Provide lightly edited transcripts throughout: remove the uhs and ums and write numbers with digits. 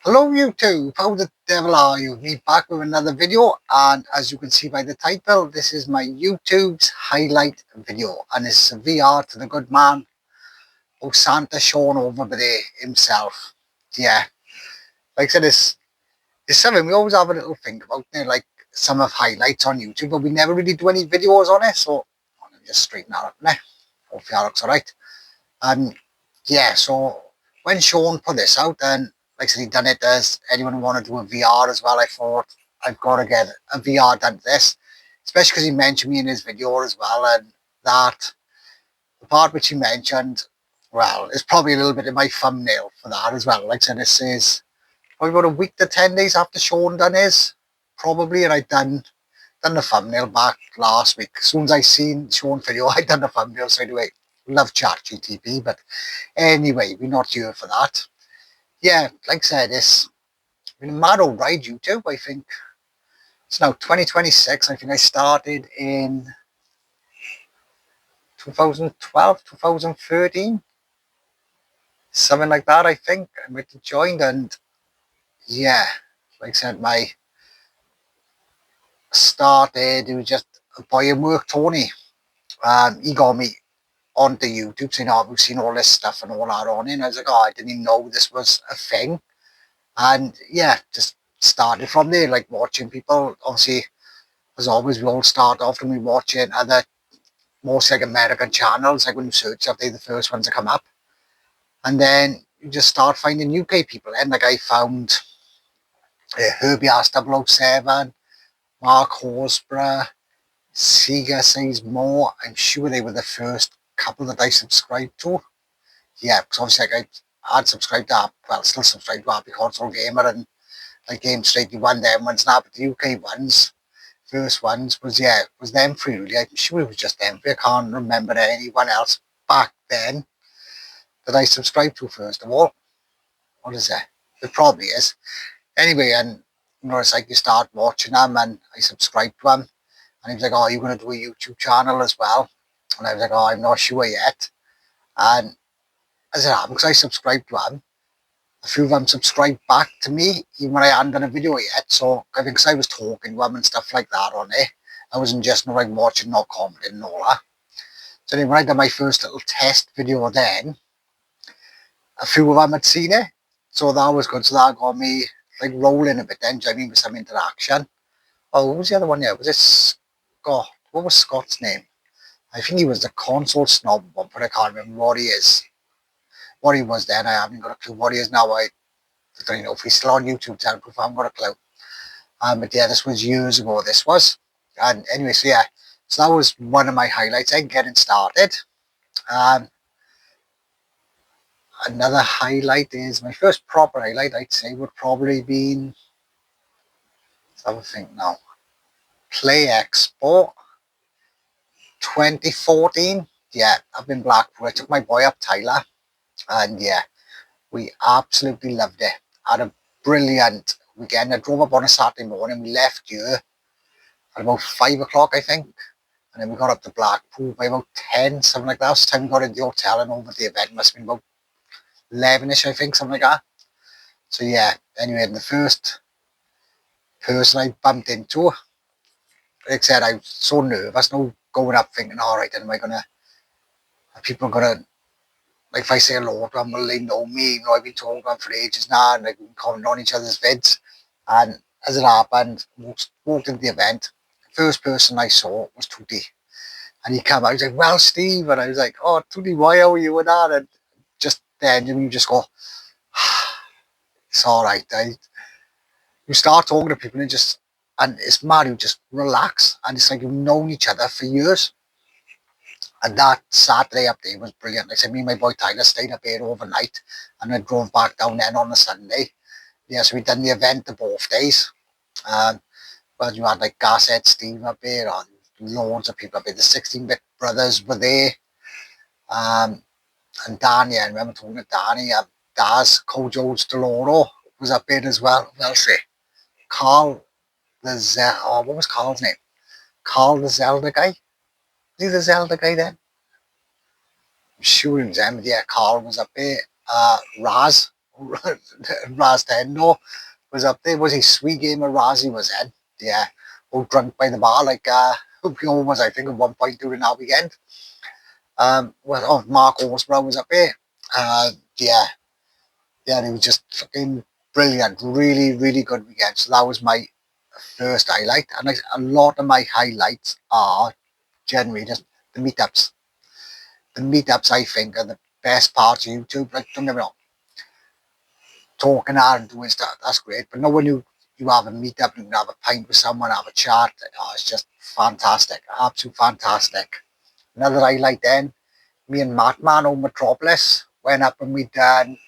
Hello YouTube, how the devil are you? Me back with another video, and as you can see by the title, this is my YouTube's highlight video, and it's a VR to the good man, oh Santa Sean over there himself. Yeah, like I said, it's something we always have a little think about, like some of highlights on YouTube, but we never really do any videos on it, so let me just straighten that up now. Hopefully that looks alright. And yeah, so when Sean put this out, and like I said, he done it as anyone who wanted to do a VR as well. I thought I've got to get a VR done to this, especially because he mentioned me in his video as well. And that the part which he mentioned, well, it's probably a little bit in my thumbnail for that as well. Like I said, this is probably about a week to 10 days after Sean done his, probably, and I done the thumbnail back last week. As soon as I seen Sean's video, I done the thumbnail straight away. Love ChatGTP, but anyway, we're not here for that. Yeah, like I said, it's been a mad old ride, YouTube. I think it's now 2026. I think I started in 2012, 2013, something like that. I think I might have joined, and yeah, like I said, my started. It was just a boy in work, Tony, and he got me onto YouTube, saying, "Oh, we've seen all this stuff and all that on it." And I was like, "Oh, I didn't even know this was a thing." And yeah, just started from there, like watching people. Obviously, as always, we all start off and we watching other, most like American channels. Like when you search up, they're the first ones to come up. And then you just start finding UK people. And like I found Herbie R007, Mark Horsburgh, Sega Says More. I'm sure they were the first couple that I subscribed to. Yeah, because obviously like I'd subscribed to that, well, still subscribed to Happy Console Gamer, and like Game Straight, you won them ones now, but the UK ones, first ones, was them three really. I'm sure it was just them three. I can't remember anyone else back then that I subscribed to first of all. What is it? It probably is. Anyway, and it's like you start watching them, and I subscribed to them, and he was like, "Oh, you're going to do a YouTube channel as well?" And I was like, "Oh, I'm not sure yet." And as it happened, because I subscribed to them, a few of them subscribed back to me, even when I hadn't done a video yet. So I think because I was talking to them and stuff like that on it, I wasn't just like watching, not commenting and all that. So then when I did my first little test video, then a few of them had seen it, so that was good. So that got me like rolling a bit. Then, do you know what I mean, with some interaction. Oh, what was the other one? Yeah, was it Scott? What was Scott's name? I think he was the console snob one, but I can't remember what he is. What he was then, I haven't got a clue. What he is now, I don't know if he's still on YouTube. Tell me if I haven't got a clue. But yeah, this was years ago. This was, and anyway, so yeah, so that was one of my highlights. And getting started. Um, Another highlight is my first proper highlight. I'd say would probably be. Let's have a think now. Play Expo 2014. Yeah, up in Blackpool. I took my boy up, Tyler, and yeah, we absolutely loved it. Had a brilliant weekend. I drove up on a Saturday morning. We left here at about 5 o'clock, I think. And then we got up to Blackpool by about 10, something like that. That's the time we got into the hotel and over the event. Must have been about 11ish, I think, something like that. So yeah, anyway, the first person I bumped into, like I said, I was so nervous, no going up thinking, all right, then am I gonna, are people gonna, like if I say hello to them, will they know me? I've been talking to them for ages now, and like we comment on each other's vids. And as it happened, walked into the event. The first person I saw was Tootie. And he came out, he's like, "Well, Steve," and I was like, "Oh, Tootie, why are you with that?" And just then you just go, "It's all right." You start talking to people and it's mad, you just relax, and it's like you've known each other for years. And that Saturday up there was brilliant. Like I said, me and my boy Tyler stayed up here overnight, and then drove back down then on the Sunday. Yeah, so we done the event the both days. Um, but you had like Garcet Steve up here, and loads of people up here. The 16-bit brothers were there. Um, and Danny, I remember talking to Danny, Daz, Kojo's Deloro was up there as well. Well, say, Carl, what was Carl's name? Carl the Zelda guy? Was he the Zelda guy then? I'm sure he was him, yeah, Carl was up there. Raz Raz Tendo was up there. Was he Sweet Game of Razzie was in? Yeah. All drunk by the bar like we almost I think at one point during that weekend. Mark Horsburgh was up there. Yeah, yeah, it was just fucking brilliant. Really, really good weekend. So that was my first highlight, and like, a lot of my highlights are generally just the meetups. The meetups I think are the best parts of YouTube. Like don't get me wrong, talking out and doing stuff that's great, but no when you have a meetup, you can have a pint with someone, have a chat. Oh, it's just fantastic, absolute fantastic. Another highlight then, me and Mattman on Metropolis went up and we done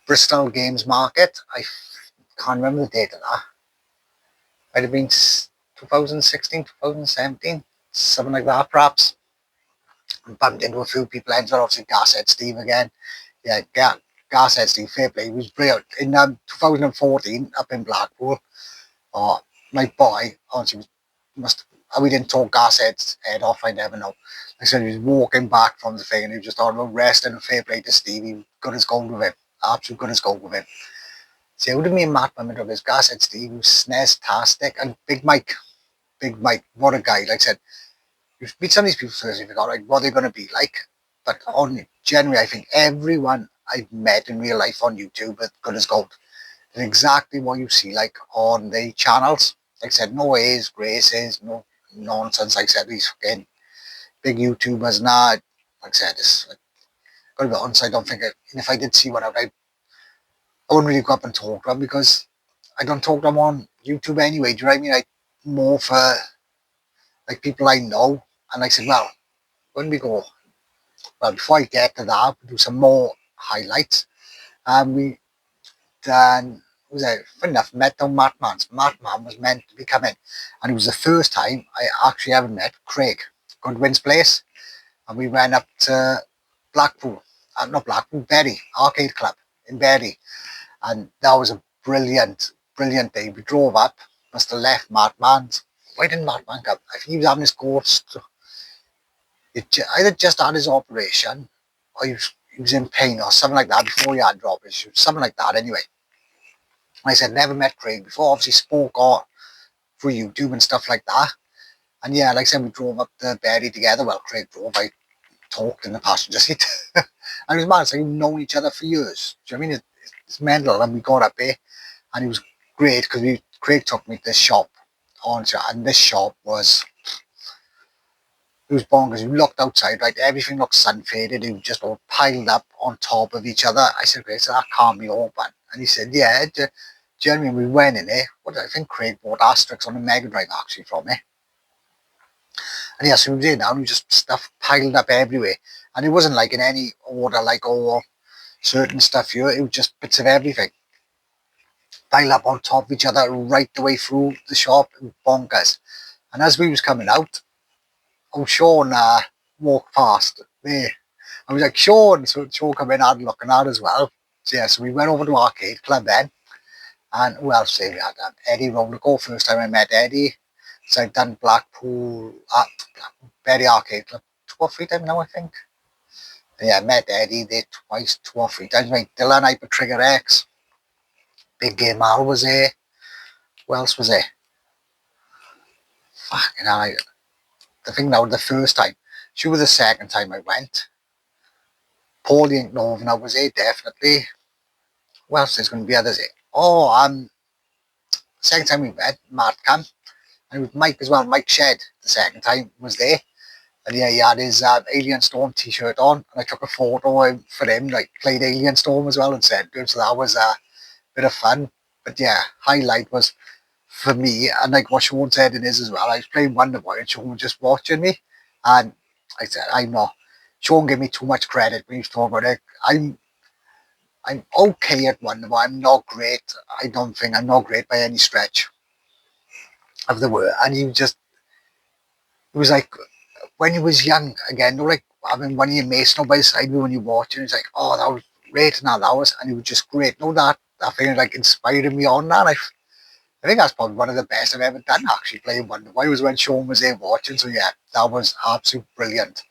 Bristol Games Market. I can't remember the date of that. Might have been 2016, 2017, something like that, perhaps. And bumped into a few people. Ended obviously Gashead Steve again. Yeah, Gashead Steve, fair play. He was brilliant. In 2014, up in Blackpool, oh, my boy, honestly, we didn't talk Gashead's head off, I never know. Like I said, he was walking back from the thing and he was just on about resting and fair play to Steve. He was good as gold with him. Absolute good as gold with him. So it would have been Matt Mimid of his Gashead Steve, who's SNES-tastic, and Big Mike. Big Mike, what a guy. Like I said, you meet some of these people first, you think, all right, what are they going to be like? But generally, I think everyone I've met in real life on YouTube is good as gold. And exactly what you see like on the channels. Like I said, no A's, graces, no nonsense. Like I said, these fucking big YouTubers now. Like I said, it's like, got to be honest, I don't think and if I did see one out, I wouldn't really go up and talk to them because I don't talk to them on YouTube anyway. Do you know what I mean? Like more for like people I know. And I said, well, when we go, well, before I get to that, we'll do some more highlights. And we then was it funny enough met down Mattman's. Mattman was meant to be coming, and it was the first time I actually ever met Craig Goodwin's place, and we went up to Blackpool, not Blackpool, Bury Arcade Club in Bury, and that was a brilliant, brilliant day. We drove up, must have left Mattman's. Why didn't Mattman come? I think he was having his ghost. Either just had his operation, or he was in pain or something like that before he had drop issues, something like that. Anyway. I said, never met Craig before, obviously spoke or through YouTube and stuff like that. And yeah, like I said, we drove up to Bury together. Well, Craig drove, I talked in the passenger seat. And it was mad, it's like we've known each other for years. Do you know what I mean? It's mental. And we got up there and it was great because Craig took me to this shop and this shop was, it was bonkers. You looked outside, right? Everything looked sun faded. It was just all piled up on top of each other. I said, great, so that can't be open. And he said, yeah. Jeremy, we went in there. What did I think Craig bought Asterix on a Mega Drive actually from me. And yeah, so we were there now and we just stuff piled up everywhere. And it wasn't like in any order, like certain stuff here. It was just bits of everything. Piled up on top of each other right the way through the shop. It was bonkers. And as we was coming out, Sean walked past there. I was like, Sean, so Sean come in and looking at as well. So yeah, so we went over to Arcade Club then. And who else say we had? Eddie Rollerco, first time I met Eddie. So I've done Blackpool, Bury Arcade Club 2 or 3 times now, I think. And yeah, I met Eddie there twice, 2 or 3 times. Like Dylan, Hyper Trigger X, Big Game Al was there. Who else was there? Fucking hell, the thing now, the first time. She was the second time I went. Paulie Novna was there, definitely. Who else there's going to be others there? Second time we met, Matt Camp. And with Mike as well, Mike Shed, the second time, was there. And yeah, he had his Alien Storm t-shirt on. And I took a photo for him, like played Alien Storm as well and sent to him. So that was a bit of fun. But yeah, highlight was for me, and like what Sean said in his as well, I was playing Wonder Boy and Sean was just watching me. And I said, I'm not, Sean gave me too much credit when he was talking about it. I'm okay at Wonder Boy. I'm not great. I don't think I'm not great by any stretch of the word. And it was like when he was young again, like having one of your mates by his side when you watch it, it's like, oh, that was great, and that was, and he was just great. No, that thing like inspired me on that. I think that's probably one of the best I've ever done actually playing Wonder Boy was when Sean was there watching. So yeah, that was absolutely brilliant.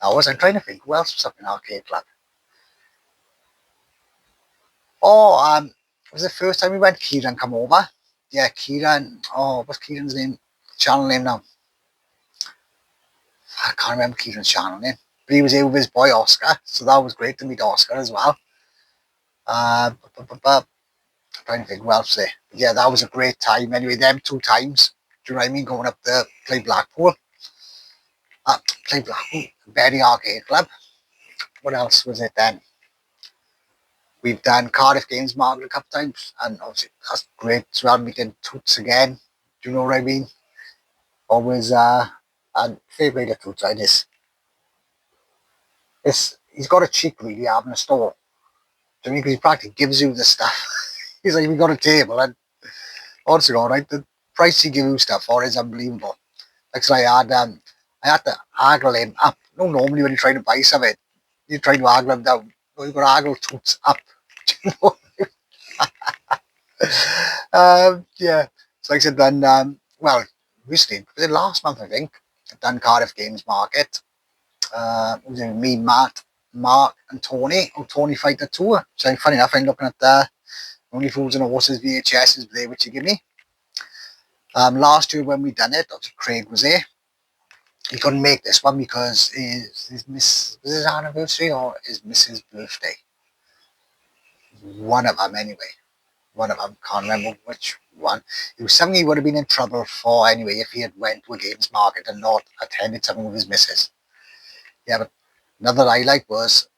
That was. I'm trying to think who else was up in Arcade Club. Oh, it was the first time we went. Kieran come over. Yeah, Kieran. Oh, what's Kieran's name? Channel name now. I can't remember Kieran's channel name. But he was here with his boy Oscar, so that was great to meet Oscar as well. I'm trying to think who else there. Yeah, that was a great time. Anyway, them 2 times. Do you know what I mean? Going up to play Blackpool. Play Blackpool. Berry Arcade Club. What else was it then? We've done Cardiff Games Market a couple of times, and obviously that's great as well. Meeting Toots again. Do you know what I mean? Always and favourite of Toots, I just it's he's got a cheek really having a store. Do you mean? Because he practically gives you the stuff. He's like, we got a table, and honestly, all right, the price he gives you stuff for is unbelievable. Like so I had to haggle him up. No, normally when you try to buy something, you try to haggle him down. No, you got to haggle Toots up. Do you know? Yeah. So like I said, then, well, recently, last month, I think, I've done Cardiff Games Market. It was me, Matt, Mark, and Tony. Oh, Tony Fighter Tour. So, funny enough, I'm looking at the Only Fools and Horses VHSs there, which you give me. Last year when we done it, obviously Craig was there. He couldn't make this one because was his anniversary or his Mrs. birthday? One of them, anyway. One of them, can't remember which one. It was something he would have been in trouble for anyway if he had went to a games market and not attended something with his missus. Yeah, but another highlight was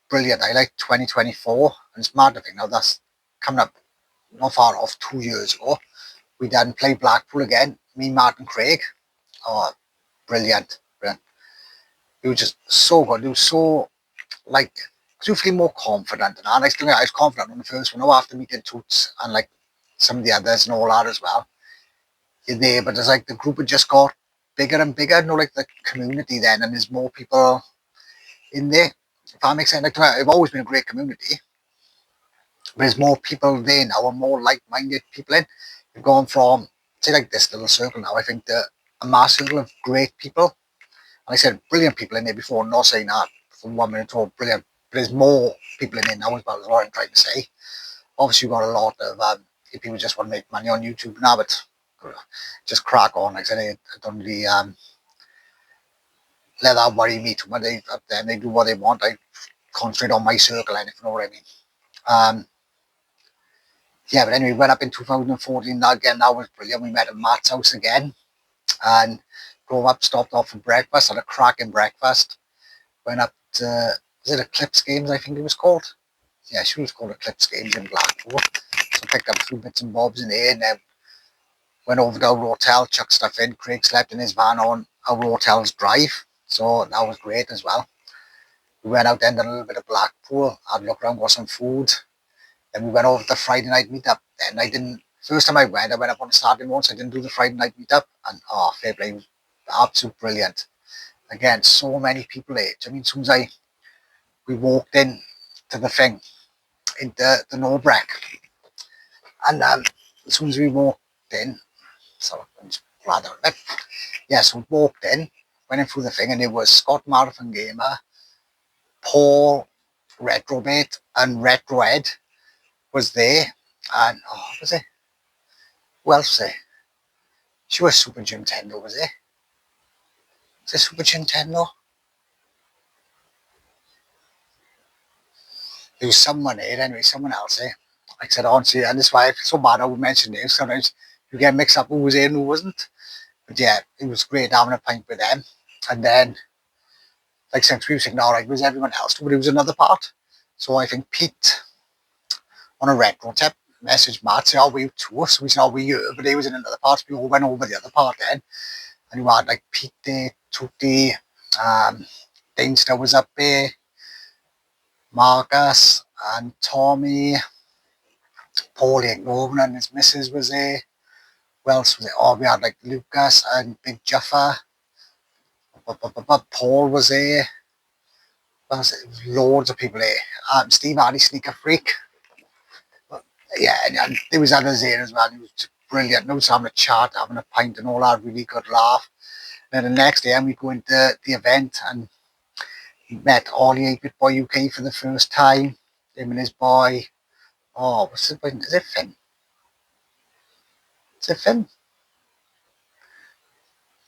brilliant. I like 2024, and it's mad to think now that's coming up not far off 2 years ago. We done play Blackpool again. Me, Martin, Craig. Oh, brilliant, brilliant. It was just so good. It was so like you feel more confident, and I still I was confident on the first one. Now after meeting Toots and like some of the others and all that as well, you're there. But it's like the group had just got bigger and bigger. You know, like the community then, and there's more people in there. If that makes sense, like it's always been a great community, but there's more people there now and more like-minded people in. You've gone from say like this little circle now. I think a mass circle of great people. And I said brilliant people in there before. Not saying that from 1 minute to all brilliant, but there's more people in there now as well. Is what I'm trying to say. Obviously, you've got a lot of if people just want to make money on YouTube now, but just crack on. Like I said, I don't really let that worry me too much. They up there, they do what they want. I concentrate on my circle, and if you know what I mean. Um, yeah, but anyway, we went up in 2014. Again, that was brilliant. We met at Matt's house again and drove up, stopped off for breakfast, had a cracking breakfast. Went up to, was it Eclipse Games, I think it was called? Yeah, she was called Eclipse Games in Blackpool. So picked up a few bits and bobs in there and then went over to our hotel, chucked stuff in. Craig slept in his van on our hotel's drive. So that was great as well. We went out then, done a little bit of Blackpool, had a look around, got some food. Then we went over to the Friday night meetup. Then I didn't, first time I went up on a Saturday morning, so I didn't do the Friday night meetup. And fair play, it was absolute brilliant. Again, so many people there. I mean, as soon as we walked in to the thing, into the Norbreck, and as soon as we walked in, so I'm just glad of it. Yeah, so we walked in, went in through the thing, and it was Scott Marathon Gamer, Paul, Retrobit, and Retro Ed was there. And, was it? Who else was there? She was Super Nintendo, was it? Was it Super Nintendo? There was someone there, anyway, someone else there. Like I said, honestly, and that's why I feel so bad I would mention names. Sometimes you get mixed up who was there and who wasn't. But yeah, it was great having a pint with them. And then, like since we were saying, all right, was everyone else, but it was another part. So I think Pete, on a retro tip, messaged Matt, say, oh, we to us. We said, oh, we here, but he was in another part. So we all went over the other part then. And we had like Pete there, Tutti, Deinster was up there, Marcus and Tommy, Paulie Norman and his missus was there. Who else was it? Oh, we had like Lucas and Big Juffa. Paul was there. Was loads of people there. Steve Hardy, Sneaker Freak. But, yeah, and there was others there as well. It was brilliant. No, having a chat, having a pint and all that. Really good laugh. And then the next day, we go into the event and met Ollie 8-Bit Boy UK for the first time. Him and his boy. Oh, what's it? Is it Finn? Is it Finn?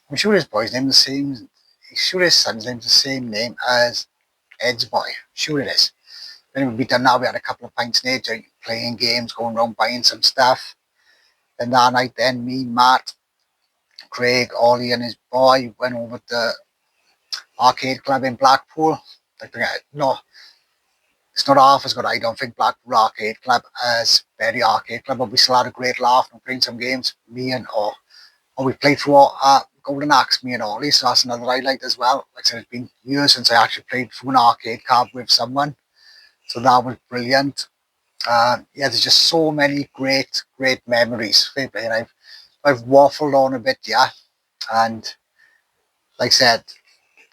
I'm sure his boy's name is the same. I'm sure his son's name's the same name as Ed's boy. Sure it is. Then we done now. We had a couple of pints later, playing games, going around buying some stuff. And that night, then me, Matt, Craig, Ollie, and his boy went over to the arcade club in Blackpool. Like, no, it's not half as good. I don't think Blackpool Arcade Club as Berry Arcade Club, but we still had a great laugh and playing some games. Me and we played through Golden Axe, me and Ollie, so that's another highlight as well. Like I said, it's been years since I actually played through an arcade card with someone, so that was brilliant. Yeah, there's just so many great memories. And I've waffled on a bit, yeah, and like I said,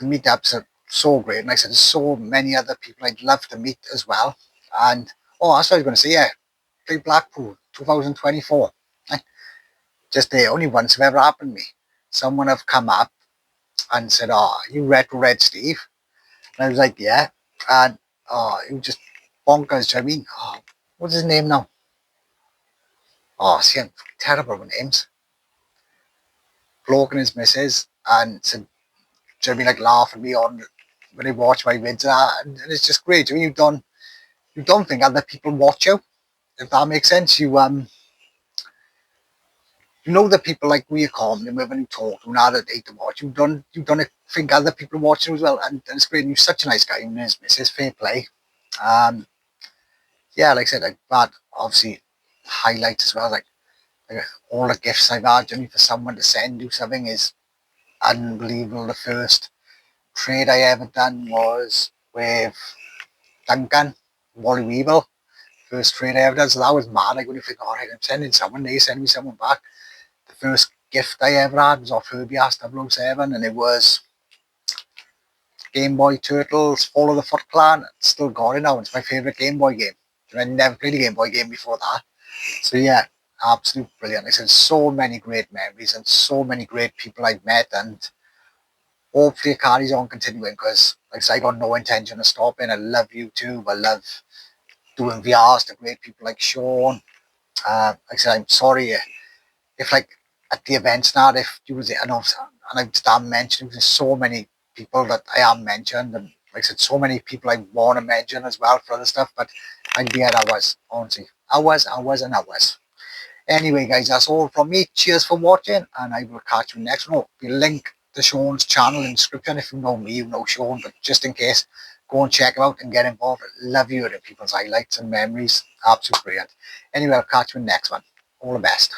the meetups are so great. And like I said, there's so many other people I'd love to meet as well. And that's what I was going to say. Yeah, play Blackpool 2024. Just the only once have ever happened to me. Someone have come up and said, "Oh, you Retro Red Steve?" And I was like, "Yeah." And it was just bonkers. I mean, what's his name now? Oh, see, I'm terrible with names. Bloke and his missus, and said, "Do you know what I mean, like laughing me on when they watch my vids?" And it's just great. I mean, you don't think other people watch you, if that makes sense. You know the people like we are calm when you talk to now that they to watch. You don't think other people watch you as well, and it's great. And you're such a nice guy, and his missus fair play. Um, yeah, like I said, like that obviously highlights as well. Like all the gifts I've had, for someone to send you something is unbelievable. The first trade I ever done was with Duncan, Wally Weevil. First trade I ever done, so that was mad. Like when you think, all right, I'm sending someone, they send me someone back. The first gift I ever had was off Herbie Ass 007, and it was Game Boy Turtles Fall of the Foot Clan. It's still got it now. It's my favourite Game Boy game. I never played a Game Boy game before that. So yeah, absolute brilliant. Like I said, so many great memories and so many great people I've met, and hopefully it carries on continuing because like I said, I got no intention of stopping. I love YouTube. I love doing VRs to great people like Sean. Like I said, I'm sorry if like at the events now, if you was, and I've start mentioning there's so many people that I have mentioned, and like I said, so many people I want to mention as well for other stuff, but I'd be at hours, honestly, hours and hours. Anyway, guys, that's all from me. Cheers for watching, and I will catch you next one. We'll link to Sean's channel in the description. If you know me, you know Sean, but just in case, go and check him out and get involved. Love you hearing people's highlights and memories. Absolutely brilliant. Anyway, I'll catch you in the next one. All the best.